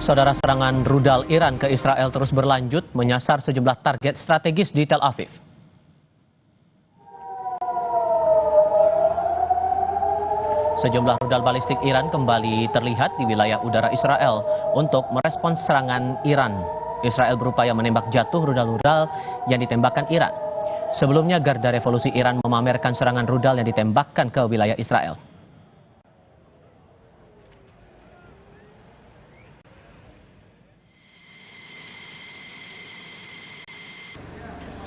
Saudara, serangan rudal Iran ke Israel terus berlanjut menyasar sejumlah target strategis di Tel Aviv. Sejumlah rudal balistik Iran kembali terlihat di wilayah udara Israel untuk merespons serangan Iran. Israel berupaya menembak jatuh rudal-rudal yang ditembakkan Iran. Sebelumnya, Garda Revolusi Iran memamerkan serangan rudal yang ditembakkan ke wilayah Israel.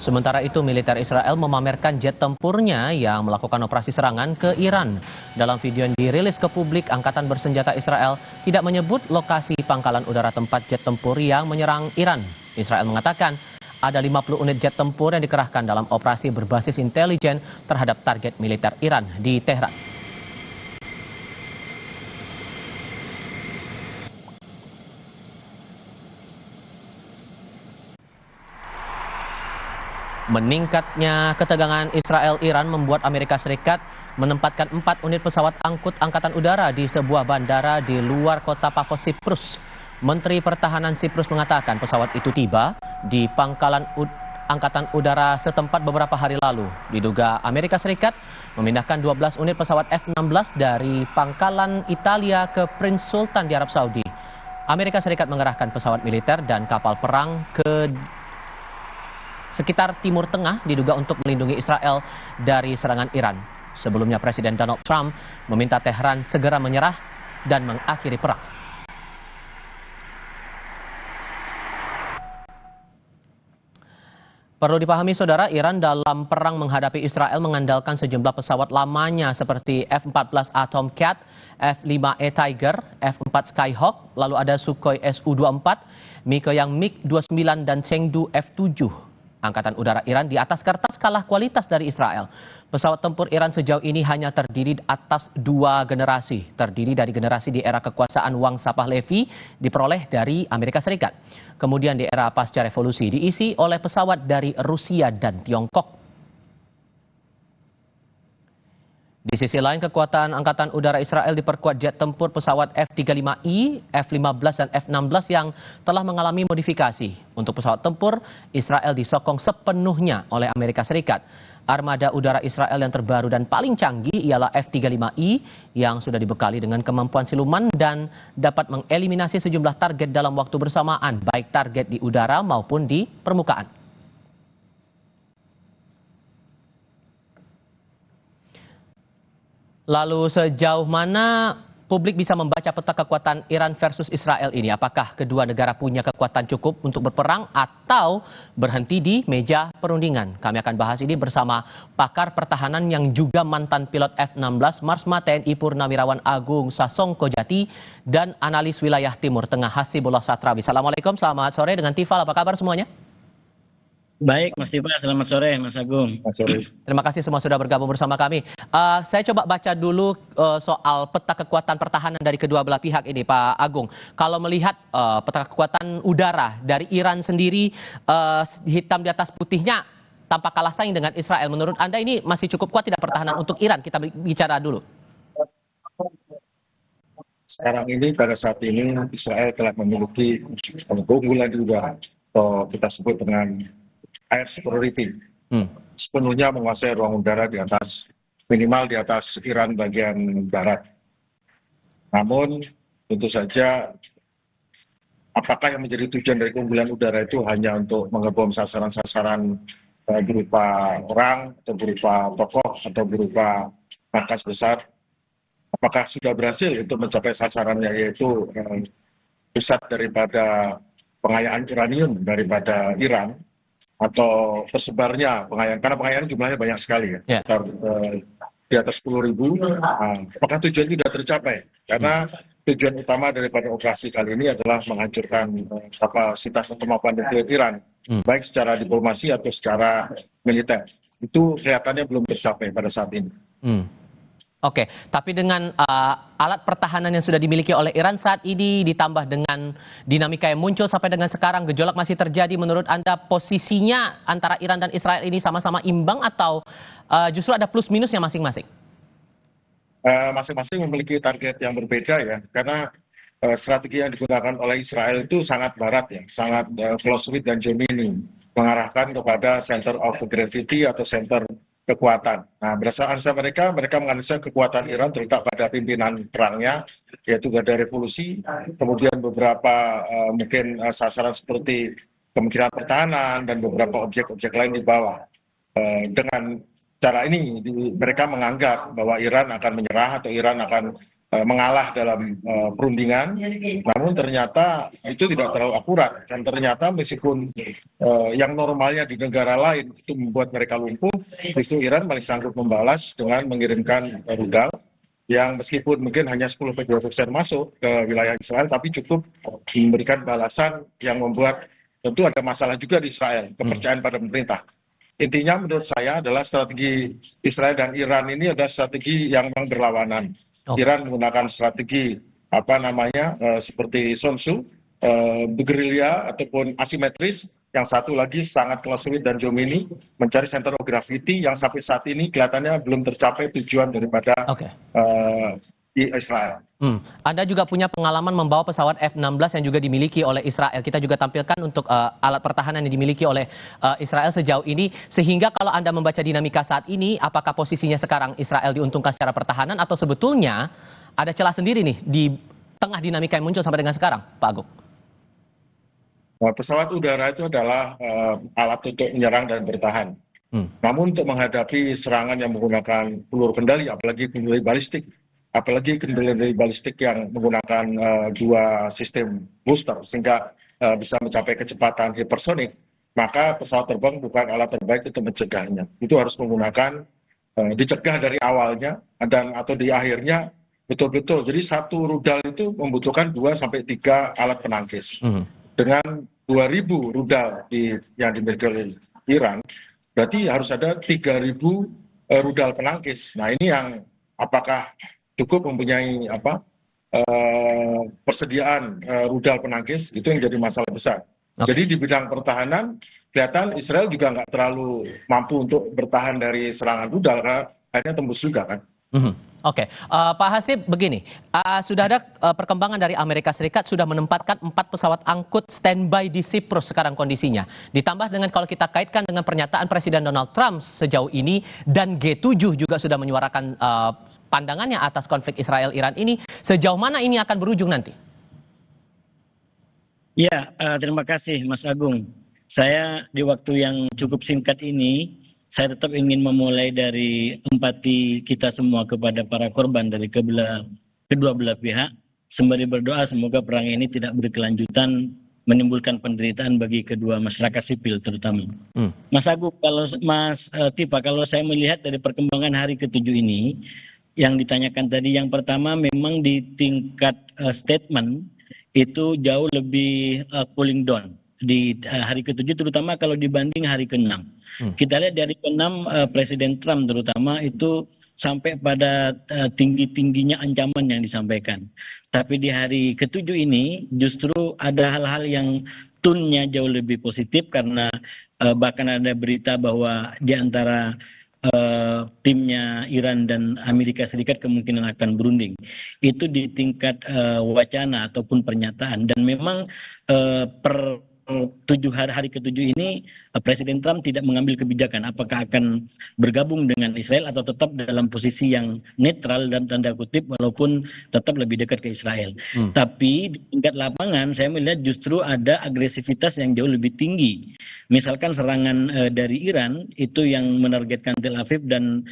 Sementara itu, militer Israel memamerkan jet tempurnya yang melakukan operasi serangan ke Iran. Dalam video yang dirilis ke publik, Angkatan Bersenjata Israel tidak menyebut lokasi pangkalan udara tempat jet tempur yang menyerang Iran. Israel mengatakan ada 50 unit jet tempur yang dikerahkan dalam operasi berbasis intelijen terhadap target militer Iran di Tehran. Meningkatnya ketegangan Israel-Iran membuat Amerika Serikat menempatkan 4 unit pesawat angkut angkatan udara di sebuah bandara di luar kota Pafos, Siprus. Menteri Pertahanan Siprus mengatakan pesawat itu tiba di pangkalan angkatan udara setempat beberapa hari lalu. Diduga Amerika Serikat memindahkan 12 unit pesawat F-16 dari pangkalan Italia ke Prince Sultan di Arab Saudi. Amerika Serikat mengerahkan pesawat militer dan kapal perang ke sekitar Timur Tengah diduga untuk melindungi Israel dari serangan Iran. Sebelumnya Presiden Donald Trump meminta Tehran segera menyerah dan mengakhiri perang. Perlu dipahami, saudara, Iran dalam perang menghadapi Israel mengandalkan sejumlah pesawat lamanya seperti F-14A Tomcat, F-5E Tiger, F-4 Skyhawk, lalu ada Sukhoi Su-24, Mikoyang MiG-29 dan Chengdu F-7. Angkatan Udara Iran di atas kertas kalah kualitas dari Israel. Pesawat tempur Iran sejauh ini hanya terdiri atas 2 generasi. Terdiri dari generasi di era kekuasaan Wang Pahlavi diperoleh dari Amerika Serikat. Kemudian di era pasca revolusi diisi oleh pesawat dari Rusia dan Tiongkok. Di sisi lain, kekuatan Angkatan Udara Israel diperkuat jet tempur pesawat F-35I, F-15 dan F-16 yang telah mengalami modifikasi. Untuk pesawat tempur, Israel disokong sepenuhnya oleh Amerika Serikat. Armada udara Israel yang terbaru dan paling canggih ialah F-35I yang sudah dibekali dengan kemampuan siluman dan dapat mengeliminasi sejumlah target dalam waktu bersamaan, baik target di udara maupun di permukaan. Lalu sejauh mana publik bisa membaca peta kekuatan Iran versus Israel ini? Apakah kedua negara punya kekuatan cukup untuk berperang atau berhenti di meja perundingan? Kami akan bahas ini bersama pakar pertahanan yang juga mantan pilot F-16 Marsma TNI Purnawirawan Agung Sasongko Jati dan analis wilayah Timur Tengah Hasibullah Satrawi. Assalamualaikum, selamat sore dengan Tifal. Apa kabar semuanya? Baik, Mas Tifa. Selamat sore, Mas Agung. Mas sore. Terima kasih semua sudah bergabung bersama kami. Saya coba baca dulu soal peta kekuatan pertahanan dari kedua belah pihak ini, Pak Agung. Kalau melihat peta kekuatan udara dari Iran sendiri, hitam di atas putihnya tampak kalah saing dengan Israel. Menurut Anda ini masih cukup kuat tidak pertahanan untuk Iran? Kita bicara dulu. Sekarang ini, pada saat ini, Israel telah memiliki keunggulan di udara, atau kita sebut dengan air superiority. Sepenuhnya menguasai ruang udara di atas, minimal di atas Iran bagian barat. Namun tentu saja apakah yang menjadi tujuan dari keunggulan udara itu hanya untuk mengebom sasaran-sasaran berupa orang atau berupa tokoh atau berupa markas besar? Apakah sudah berhasil untuk mencapai sasarannya, yaitu pusat daripada pengayaan uranium daripada Iran, atau tersebarnya pengayaan, karena pengayaan jumlahnya banyak sekali ya, di atas 10.000. Apakah tujuan itu sudah tercapai? Karena tujuan utama daripada operasi kali ini adalah menghancurkan kapasitas atau kemampuan nuklir Iran, baik secara diplomasi atau secara militer. Itu kelihatannya belum tercapai pada saat ini. Oke, tapi dengan alat pertahanan yang sudah dimiliki oleh Iran saat ini ditambah dengan dinamika yang muncul sampai dengan sekarang, gejolak masih terjadi. Menurut Anda posisinya antara Iran dan Israel ini sama-sama imbang atau justru ada plus minusnya masing-masing? Masing-masing memiliki target yang berbeda ya, karena strategi yang digunakan oleh Israel itu sangat barat ya, sangat Clausewitz dan Gemini, mengarahkan kepada center of gravity atau center kekuatan. Nah, berdasarkan analisa mereka menganalisa kekuatan Iran terletak pada pimpinan perangnya, yaitu Garda Revolusi, kemudian beberapa mungkin sasaran seperti Kementerian Pertahanan dan beberapa objek-objek lain di bawah. Dengan cara ini mereka menganggap bahwa Iran akan menyerah atau Iran akan mengalah dalam perundingan, namun ternyata itu tidak terlalu akurat. Dan ternyata meskipun yang normalnya di negara lain itu membuat mereka lumpuh, justru Iran masih sanggup membalas dengan mengirimkan rudal yang meskipun mungkin hanya 10-20% masuk ke wilayah Israel, tapi cukup memberikan balasan yang membuat tentu ada masalah juga di Israel, kepercayaan pada pemerintah. Intinya menurut saya adalah strategi Israel dan Iran ini adalah strategi yang memang berlawanan. Iran menggunakan strategi seperti Sun Tzu, bergerilya ataupun asimetris. Yang satu lagi sangat Clausewitz dan Gemini, mencari center of gravity yang sampai saat ini kelihatannya belum tercapai tujuan daripada Israel. Anda juga punya pengalaman membawa pesawat F-16 yang juga dimiliki oleh Israel. Kita juga tampilkan untuk alat pertahanan yang dimiliki oleh Israel sejauh ini. Sehingga kalau Anda membaca dinamika saat ini, apakah posisinya sekarang Israel diuntungkan secara pertahanan atau sebetulnya ada celah sendiri nih di tengah dinamika yang muncul sampai dengan sekarang, Pak Agung? Pesawat udara itu adalah alat untuk menyerang dan bertahan. Namun untuk menghadapi serangan yang menggunakan peluru kendali, apalagi kendali balistik yang menggunakan dua sistem booster sehingga bisa mencapai kecepatan hipersonik, maka pesawat terbang bukan alat terbaik untuk mencegahnya. Itu harus menggunakan dicegah dari awalnya atau di akhirnya betul-betul. Jadi satu rudal itu membutuhkan 2-3 alat penangkis. Dengan 2.000 rudal yang dimiliki oleh Iran, berarti harus ada 3.000 rudal penangkis. Nah, ini yang apakah cukup mempunyai persediaan rudal penangkis, itu yang jadi masalah besar. Jadi di bidang pertahanan, kelihatan Israel juga nggak terlalu mampu untuk bertahan dari serangan rudal, karena akhirnya tembus juga kan. Pak Hasib, begini, sudah ada perkembangan dari Amerika Serikat sudah menempatkan 4 pesawat angkut standby di Siprus sekarang kondisinya. Ditambah dengan kalau kita kaitkan dengan pernyataan Presiden Donald Trump sejauh ini, dan G7 juga sudah menyuarakan pandangannya atas konflik Israel-Iran ini, sejauh mana ini akan berujung nanti? Ya, terima kasih Mas Agung. Saya di waktu yang cukup singkat ini, saya tetap ingin memulai dari empati kita semua kepada para korban dari kedua belah pihak, sembari berdoa semoga perang ini tidak berkelanjutan, menimbulkan penderitaan bagi kedua masyarakat sipil terutama. Mas Agung, Mas Tifa, kalau saya melihat dari perkembangan hari ke-7 ini, yang ditanyakan tadi, yang pertama memang di tingkat statement itu jauh lebih cooling down di hari ke-7, terutama kalau dibanding hari ke-6. Kita lihat dari ke-6 Presiden Trump terutama itu sampai pada tinggi-tingginya ancaman yang disampaikan. Tapi di hari ke-7 ini justru ada hal-hal yang tone-nya jauh lebih positif, karena bahkan ada berita bahwa di antara timnya Iran dan Amerika Serikat kemungkinan akan berunding. Itu di tingkat wacana ataupun pernyataan. Dan memang hari ke-7 ini Presiden Trump tidak mengambil kebijakan apakah akan bergabung dengan Israel atau tetap dalam posisi yang netral dan tanda kutip, walaupun tetap lebih dekat ke Israel. Tapi di tingkat lapangan saya melihat justru ada agresivitas yang jauh lebih tinggi. Misalkan serangan dari Iran itu yang menargetkan Tel Aviv dan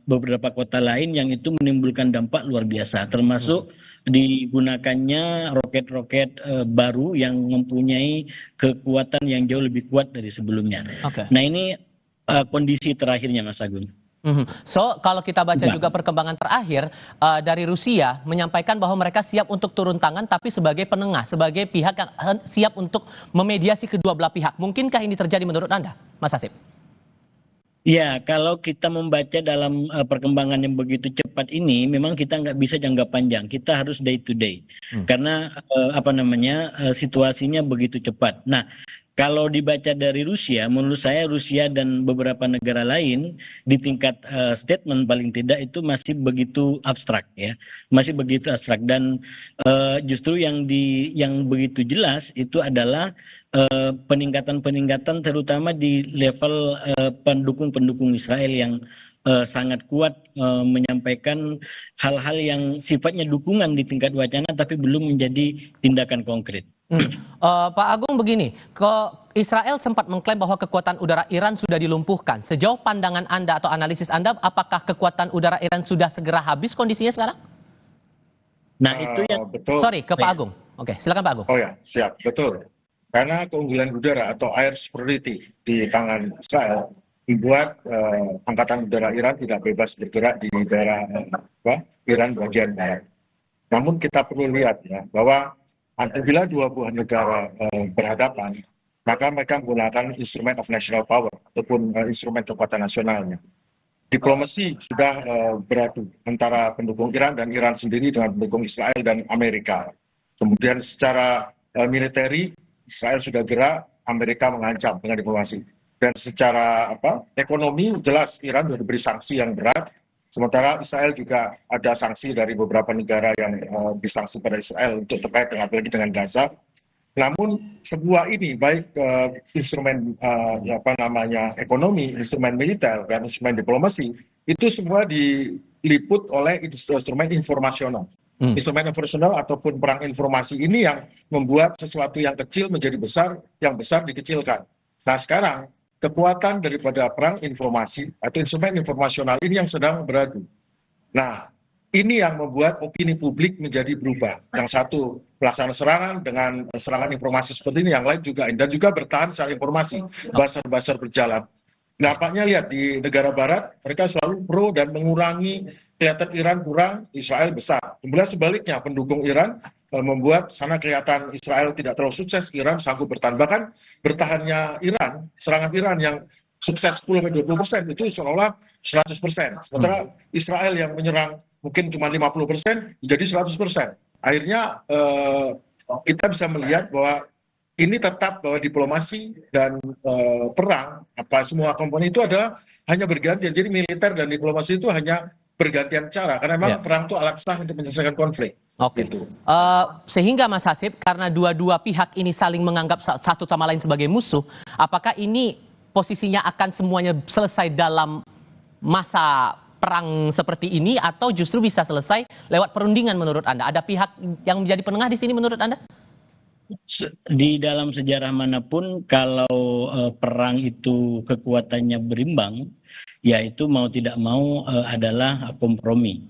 beberapa kota lain, yang itu menimbulkan dampak luar biasa, termasuk digunakannya roket-roket baru yang mempunyai kekuatan yang jauh lebih kuat dari sebelumnya. Nah, ini kondisi terakhirnya, Mas Agung. So, kalau kita baca juga perkembangan terakhir dari Rusia menyampaikan bahwa mereka siap untuk turun tangan, tapi sebagai penengah, sebagai pihak yang siap untuk memediasi kedua belah pihak. Mungkinkah ini terjadi menurut Anda, Mas Hasib? Ya, kalau kita membaca dalam perkembangan yang begitu cepat ini, memang kita nggak bisa jangka panjang. Kita harus day to day, karena situasinya begitu cepat. Nah, kalau dibaca dari Rusia, menurut saya Rusia dan beberapa negara lain di tingkat statement paling tidak itu masih begitu abstrak ya, masih begitu abstrak dan justru yang begitu jelas itu adalah peningkatan-peningkatan terutama di level pendukung-pendukung Israel yang sangat kuat menyampaikan hal-hal yang sifatnya dukungan di tingkat wacana tapi belum menjadi tindakan konkret. Pak Agung begini, Israel sempat mengklaim bahwa kekuatan udara Iran sudah dilumpuhkan. Sejauh pandangan Anda atau analisis Anda, apakah kekuatan udara Iran sudah segera habis kondisinya sekarang? Nah itu yang betul. Sorry, ke Pak Agung. Oke, silakan Pak Agung. Oh ya, siap, betul. Karena keunggulan udara atau air superiority di tangan Israel membuat angkatan udara Iran tidak bebas bergerak di daerah Iran bagian barat. Namun kita perlu lihat ya bahwa apabila dua buah negara berhadapan, maka mereka menggunakan instrument of national power ataupun instrumen kekuatan nasionalnya. Diplomasi sudah beradu antara pendukung Iran dan Iran sendiri dengan pendukung Israel dan Amerika. Kemudian secara militeri Israel sudah gerak, Amerika mengancam dengan diplomasi. Dan secara ekonomi jelas Iran sudah diberi sanksi yang berat. Sementara Israel juga ada sanksi dari beberapa negara yang disanksi pada Israel untuk terkait dengan apalagi dengan Gaza. Namun semua ini baik instrumen ekonomi, instrumen militer dan instrumen diplomasi itu semua diliput oleh instrumen informasional. Instrumen informasional ataupun perang informasi ini yang membuat sesuatu yang kecil menjadi besar, yang besar dikecilkan. Nah sekarang kekuatan daripada perang informasi atau instrumen informasional ini yang sedang beradu. Nah, ini yang membuat opini publik menjadi berubah. Yang satu melaksanakan serangan dengan serangan informasi seperti ini, yang lain juga dan juga bertahan secara informasi, buzzer-buzzer berjalan. Nampaknya lihat di negara barat mereka selalu pro dan mengurangi, kelihatan Iran kurang, Israel besar. Kemudian sebaliknya pendukung Iran membuat sana kelihatan Israel tidak terlalu sukses, Iran sanggup bertahan. Bahkan bertahannya Iran, serangan Iran yang sukses 10-20% itu seolah-olah 100%. Sementara Israel yang menyerang mungkin cuma 50% jadi 100%. Akhirnya kita bisa melihat bahwa ini tetap bahwa diplomasi dan perang, semua komponen itu adalah hanya bergantian. Jadi militer dan diplomasi itu hanya bergantian cara, karena memang perang itu alat sah untuk menyelesaikan konflik. Oke. Gitu. Sehingga Mas Hasib, karena dua-dua pihak ini saling menganggap satu sama lain sebagai musuh, apakah ini posisinya akan semuanya selesai dalam masa perang seperti ini atau justru bisa selesai lewat perundingan menurut Anda? Ada pihak yang menjadi penengah di sini menurut Anda? Di dalam sejarah manapun kalau perang itu kekuatannya berimbang, ya itu mau tidak mau adalah kompromi.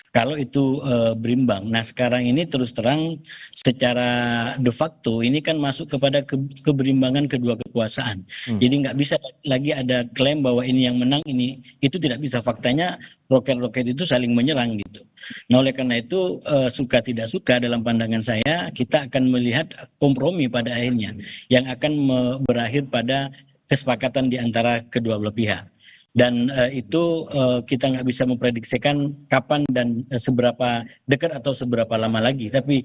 Kalau itu berimbang. Nah sekarang ini terus terang secara de facto ini kan masuk kepada keberimbangan kedua kekuasaan. Jadi nggak bisa lagi ada klaim bahwa ini yang menang, ini itu tidak bisa. Faktanya roket-roket itu saling menyerang gitu. Nah oleh karena itu suka tidak suka dalam pandangan saya kita akan melihat kompromi pada akhirnya yang akan berakhir pada kesepakatan di antara kedua belah pihak. Dan itu kita nggak bisa memprediksikan kapan dan seberapa dekat atau seberapa lama lagi. Tapi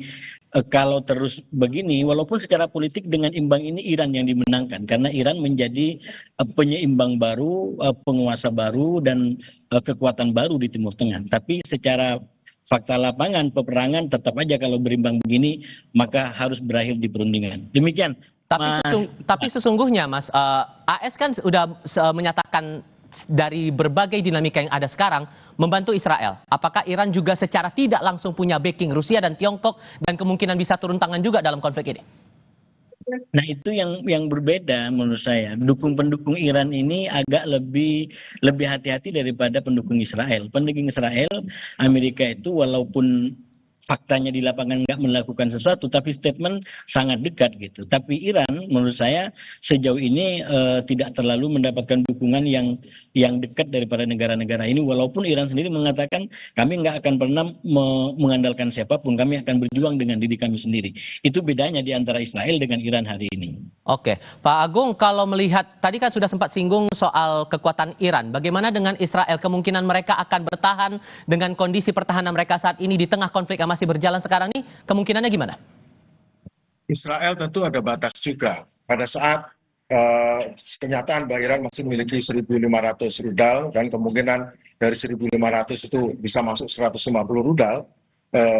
kalau terus begini, walaupun secara politik dengan imbang ini Iran yang dimenangkan, karena Iran menjadi penyeimbang baru, penguasa baru dan kekuatan baru di Timur Tengah. Tapi secara fakta lapangan peperangan tetap aja kalau berimbang begini maka harus berakhir di perundingan. Demikian. Tapi sesungguhnya Mas, AS kan sudah menyatakan dari berbagai dinamika yang ada sekarang membantu Israel. Apakah Iran juga secara tidak langsung punya backing Rusia dan Tiongkok dan kemungkinan bisa turun tangan juga dalam konflik ini? Nah itu yang berbeda menurut saya. Pendukung Iran ini agak lebih hati-hati daripada pendukung Israel. Pendukung Israel, Amerika itu walaupun faktanya di lapangan nggak melakukan sesuatu, tapi statement sangat dekat gitu. Tapi Iran menurut saya sejauh ini tidak terlalu mendapatkan dukungan yang dekat daripada negara-negara ini. Walaupun Iran sendiri mengatakan kami nggak akan pernah mengandalkan siapapun, kami akan berjuang dengan diri kami sendiri. Itu bedanya di antara Israel dengan Iran hari ini. Oke, Pak Agung, kalau melihat tadi kan sudah sempat singgung soal kekuatan Iran, bagaimana dengan Israel? Kemungkinan mereka akan bertahan dengan kondisi pertahanan mereka saat ini di tengah konflik yang masih berjalan sekarang ini, kemungkinannya gimana? Israel tentu ada batas juga. Pada saat kenyataan bahwa Iran masih memiliki 1.500 rudal dan kemungkinan dari 1.500 itu bisa masuk 150 rudal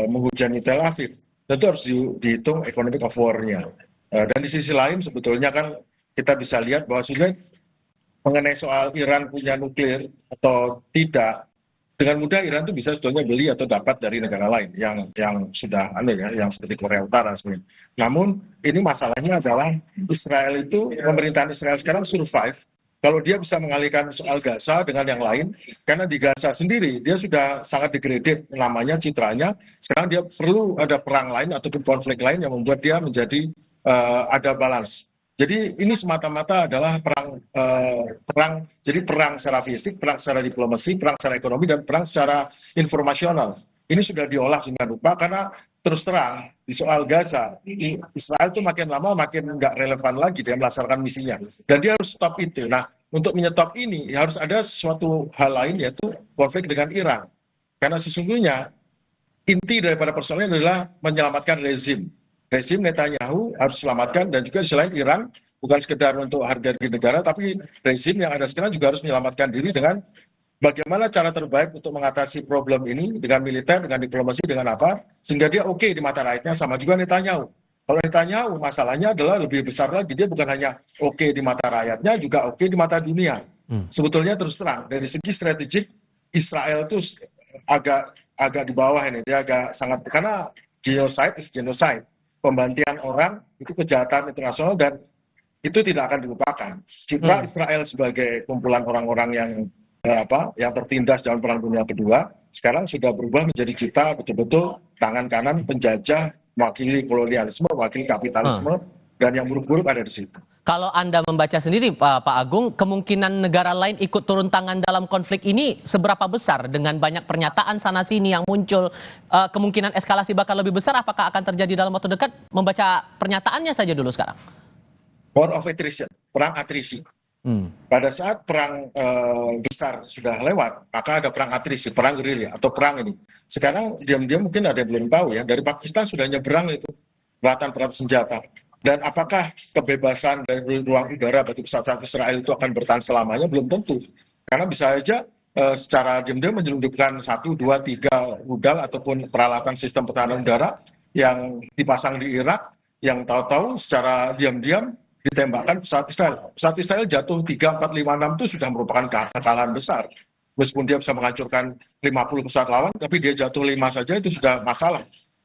menghujani Tel Aviv. Tentu harus dihitung economic of war-nya. Dan di sisi lain sebetulnya kan kita bisa lihat bahwa sudah mengenai soal Iran punya nuklir atau tidak, dengan mudah Iran itu bisa sebetulnya beli atau dapat dari negara lain yang sudah yang seperti Korea Utara sebenarnya. Namun ini masalahnya adalah Israel itu, pemerintahan Israel sekarang survive kalau dia bisa mengalihkan soal Gaza dengan yang lain, karena di Gaza sendiri dia sudah sangat degraded namanya, citranya. Sekarang dia perlu ada perang lain ataupun konflik lain yang membuat dia menjadi ada balance. Jadi ini semata-mata adalah perang secara fisik, perang secara diplomasi, perang secara ekonomi, dan perang secara informasional. Ini sudah diolah dengan rupa karena terus terang di soal Gaza, Israel itu makin lama makin nggak relevan lagi dia melaksanakan misinya. Dan dia harus stop itu. Nah, untuk menyetop ini harus ada suatu hal lain, yaitu konflik dengan Iran. Karena sesungguhnya inti daripada persoalannya adalah menyelamatkan rezim. Rezim Netanyahu harus diselamatkan, dan juga di sisi lain Iran bukan sekedar untuk harga diri negara, tapi rezim yang ada sekarang juga harus menyelamatkan diri dengan bagaimana cara terbaik untuk mengatasi problem ini dengan militer, dengan diplomasi, dengan apa, sehingga dia oke di mata rakyatnya. Sama juga Netanyahu. Kalau Netanyahu masalahnya adalah lebih besar lagi, dia bukan hanya oke di mata rakyatnya, juga oke di mata dunia. Sebetulnya terus terang dari segi strategik Israel itu agak di bawah ini, dia agak sangat, karena genocide, pembantian orang itu kejahatan internasional dan itu tidak akan dilupakan. Citra Israel sebagai kumpulan orang-orang yang tertindas dalam Perang Dunia Kedua sekarang sudah berubah menjadi citra betul-betul tangan kanan penjajah, mewakili kolonialisme, mewakili kapitalisme, dan yang buruk-buruk ada di situ. Kalau Anda membaca sendiri, Pak Agung, kemungkinan negara lain ikut turun tangan dalam konflik ini seberapa besar? Dengan banyak pernyataan sana-sini yang muncul, kemungkinan eskalasi bakal lebih besar, apakah akan terjadi dalam waktu dekat? Membaca pernyataannya saja dulu sekarang. War of attrition, perang atrisi. Pada saat perang besar sudah lewat, maka ada perang atrisi, perang gerilya atau perang ini. Sekarang diam-diam mungkin ada yang belum tahu ya, dari Pakistan sudah nyebrang itu peralatan senjata. Dan apakah kebebasan dari ruang udara bagi pesawat Israel itu akan bertahan selamanya? Belum tentu. Karena bisa saja secara diam-diam menyelundupkan 1, 2, 3 rudal ataupun peralatan sistem pertahanan udara yang dipasang di Irak, yang tahu-tahu secara diam-diam ditembakkan pesawat Israel. Pesawat Israel jatuh 3, 4, 5, 6 itu sudah merupakan kekalahan besar. Meskipun dia bisa menghancurkan 50 pesawat lawan, tapi dia jatuh 5 saja itu sudah masalah.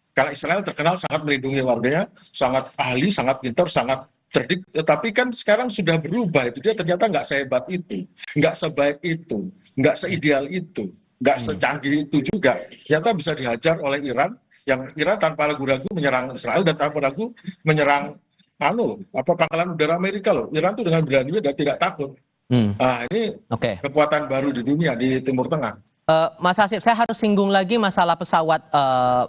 Karena Israel terkenal sangat melindungi warganya, sangat ahli, sangat pintar, sangat cerdik. Tetapi kan sekarang sudah berubah itu. Dia ternyata nggak sehebat itu, nggak sebaik itu, nggak seideal itu, nggak secanggih itu juga. Ternyata bisa dihajar oleh Iran, yang Iran tanpa ragu-ragu menyerang Israel dan tanpa ragu menyerang pangkalan udara Amerika loh. Iran tuh dengan beraninya dan tidak takut. Nah, ini kekuatan baru di dunia, di Timur Tengah. Mas Hasib, saya harus singgung lagi masalah pesawat,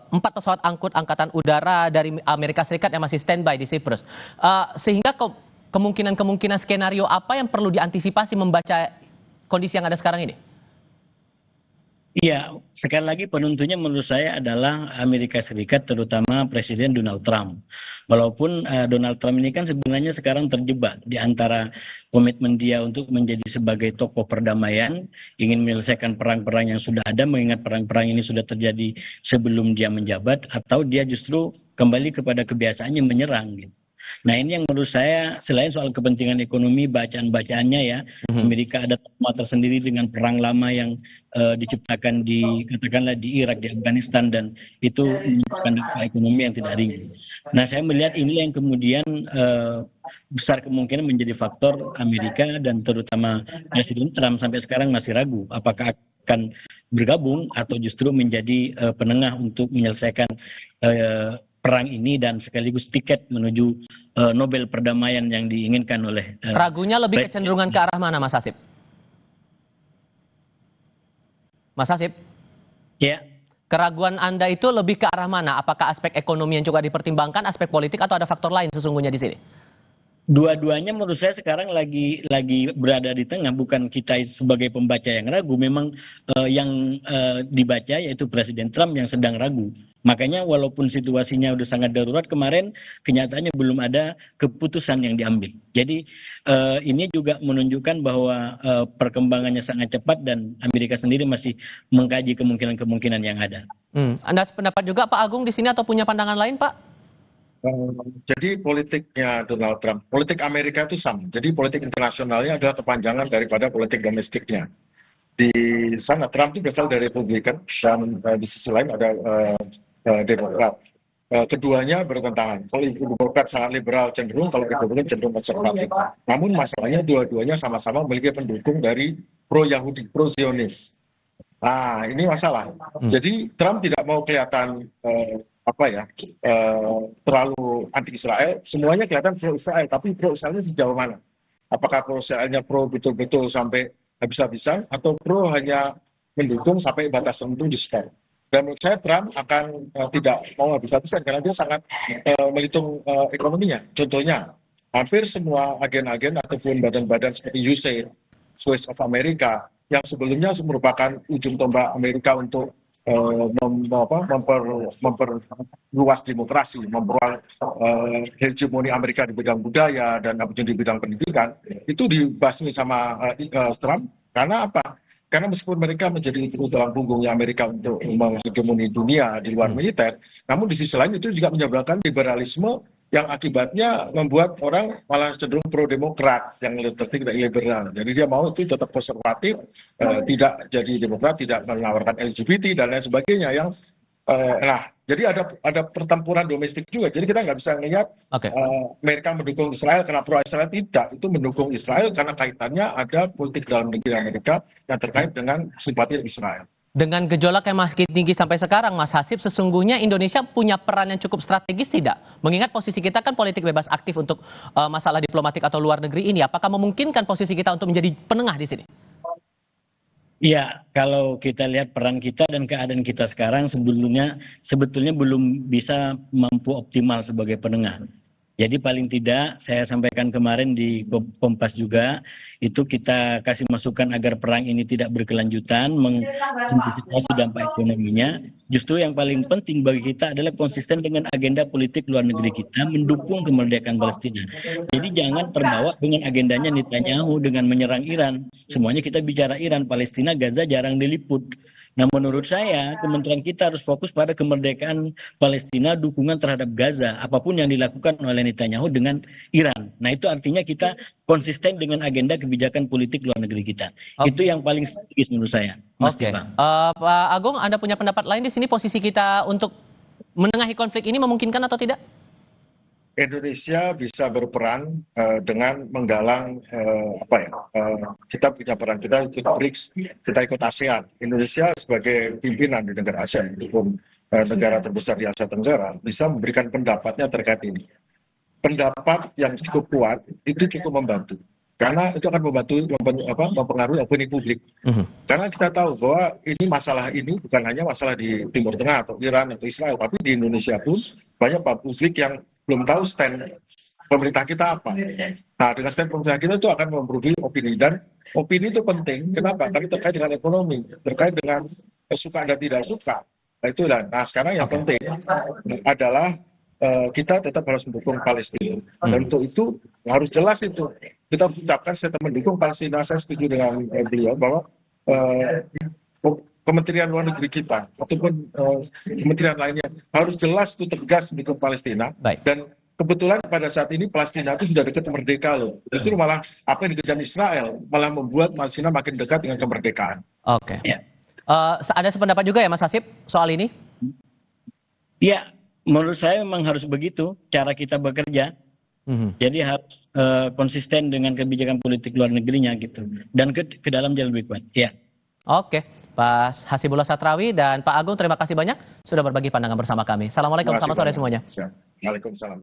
4 pesawat angkut angkatan udara dari Amerika Serikat yang masih standby di Cyprus. Sehingga kemungkinan skenario apa yang perlu diantisipasi membaca kondisi yang ada sekarang ini? Iya, sekali lagi penentunya menurut saya adalah Amerika Serikat, terutama Presiden Donald Trump. Walaupun Donald Trump ini kan sebenarnya sekarang terjebak di antara komitmen dia untuk menjadi sebagai tokoh perdamaian, ingin menyelesaikan perang-perang yang sudah ada, mengingat perang-perang ini sudah terjadi sebelum dia menjabat, atau dia justru kembali kepada kebiasaannya menyerang gitu. Nah, ini yang menurut saya, selain soal kepentingan ekonomi, bacaan-bacaannya ya, Amerika ada trauma tersendiri dengan perang lama yang diciptakan katakanlah di Irak, di Afghanistan, dan itu menyebabkan dampak ekonomi yang tidak ringan. Nah, saya melihat ini yang kemudian besar kemungkinan menjadi faktor Amerika dan terutama Presiden Trump sampai sekarang masih ragu apakah akan bergabung atau justru menjadi penengah untuk menyelesaikan perang ini dan sekaligus tiket menuju Nobel perdamaian yang diinginkan oleh ragunya lebih kecenderungan ke arah mana, Mas Hasib? Mas Hasib? Ya. Keraguan Anda itu lebih ke arah mana? Apakah aspek ekonomi yang juga dipertimbangkan, aspek politik, atau ada faktor lain sesungguhnya di sini? Dua-duanya menurut saya sekarang lagi berada di tengah. Bukan kita sebagai pembaca yang ragu, memang yang dibaca yaitu Presiden Trump yang sedang ragu Makanya walaupun situasinya udah sangat darurat kemarin, kenyataannya belum ada keputusan yang diambil. Jadi ini juga menunjukkan bahwa perkembangannya sangat cepat dan Amerika sendiri masih mengkaji kemungkinan-kemungkinan yang ada. Anda sependapat juga Pak Agung di sini atau punya pandangan lain Pak? Jadi politiknya Donald Trump, politik Amerika itu sama. Jadi politik internasionalnya adalah kepanjangan daripada politik domestiknya. Di sana Trump itu berasal dari Republikan dan di sisi lain ada Demokrat. Keduanya bertentangan. Kalau Demokrat sangat liberal cenderung, kalau Republikan cenderung konservatif. Namun masalahnya dua-duanya sama-sama memiliki pendukung dari pro-Yahudi, pro-Zionis. Nah, ini masalah. Jadi Trump tidak mau kelihatan terlalu anti-Israel. Semuanya kelihatan pro-Israel, tapi pro-Israelnya sejauh mana? Apakah pro-Israelnya pro betul-betul sampai habis-habisan atau pro hanya mendukung sampai batas tertentu di stop? Dan menurut saya Trump akan tidak mau habis-habisan karena dia sangat menghitung ekonominya. Contohnya, hampir semua agen-agen ataupun badan-badan seperti USAID, Voice of America, yang sebelumnya merupakan ujung tombak Amerika untuk memperluas demokrasi, memperluas hegemoni Amerika di bidang budaya dan di bidang pendidikan, itu dibasmi sama Trump. Karena apa? Karena meskipun mereka menjadi tulang punggungnya Amerika untuk menghegemoni dunia di luar militer, namun di sisi lain itu juga menyebabkan liberalisme yang akibatnya membuat orang malah cenderung pro-demokrat yang tidak liberal. Jadi dia mau itu tetap konservatif, tidak jadi demokrat, tidak menawarkan LGBT dan lain sebagainya. Jadi ada pertempuran domestik juga. Jadi kita nggak bisa melihat Amerika mendukung Israel karena pro-Israel, tidak. Itu mendukung Israel karena kaitannya ada politik dalam negeri Amerika yang terkait dengan simpati Israel. Dengan gejolak yang masih tinggi sampai sekarang, Mas Hasib, sesungguhnya Indonesia punya peran yang cukup strategis tidak? Mengingat posisi kita kan politik bebas aktif untuk masalah diplomatik atau luar negeri ini, apakah memungkinkan posisi kita untuk menjadi penengah di sini? Iya, kalau kita lihat peran kita dan keadaan kita sekarang sebetulnya belum bisa mampu optimal sebagai penengah. Jadi paling tidak saya sampaikan kemarin di Kompas juga, itu kita kasih masukan agar perang ini tidak berkelanjutan, mengantisipasi dampak ekonominya. Justru yang paling penting bagi kita adalah konsisten dengan agenda politik luar negeri kita, mendukung kemerdekaan Palestina. Jadi jangan terbawa dengan agendanya Netanyahu dengan menyerang Iran. Semuanya kita bicara Iran, Palestina, Gaza jarang diliput. Nah, menurut saya kementerian kita harus fokus pada kemerdekaan Palestina, dukungan terhadap Gaza, apapun yang dilakukan oleh Netanyahu dengan Iran. Nah, itu artinya kita konsisten dengan agenda kebijakan politik luar negeri kita. Itu yang paling strategis menurut saya, Mas Tiba. Pak Agung, Anda punya pendapat lain di sini, posisi kita untuk menengahi konflik ini memungkinkan atau tidak? Indonesia bisa berperan dengan menggalang kita punya peran, kita ikut BRICS, kita ikut ASEAN. Indonesia sebagai pimpinan di negara ASEAN, itu negara terbesar di Asia Tenggara, bisa memberikan pendapatnya terkait ini. Pendapat yang cukup kuat itu cukup membantu, karena itu akan membantu mempengaruhi opini publik. Karena kita tahu bahwa masalah ini bukan hanya masalah di Timur Tengah atau Iran atau Israel, tapi di Indonesia pun banyak publik yang belum tahu stand pemerintah kita apa. Nah, dengan stand pemerintah kita itu akan mempengaruhi opini, dan opini itu penting. Kenapa? Karena terkait dengan ekonomi, terkait dengan suka dan tidak suka. Nah, sekarang yang penting adalah kita tetap harus mendukung Palestina. Dan untuk itu harus jelas itu. Kita harus ucapkan statement mendukung Palestina. Saya setuju dengan beliau bahwa Kementerian Luar Negeri kita ataupun kementerian lainnya harus jelas itu tegas mendukung Palestina. Dan kebetulan pada saat ini Palestina itu sudah dekat merdeka loh. Justru malah apa yang dikerjakan Israel malah membuat Palestina makin dekat dengan kemerdekaan. Oke. Ada sependapat juga ya Mas Hasib soal ini? Iya, menurut saya memang harus begitu cara kita bekerja. Jadi harus konsisten dengan kebijakan politik luar negerinya gitu, dan ke dalam jalan lebih kuat. Ya. Oke, Pak Hasibullah Satrawi dan Pak Agung, terima kasih banyak sudah berbagi pandangan bersama kami. Assalamualaikum, selamat sore semuanya. Waalaikumsalam.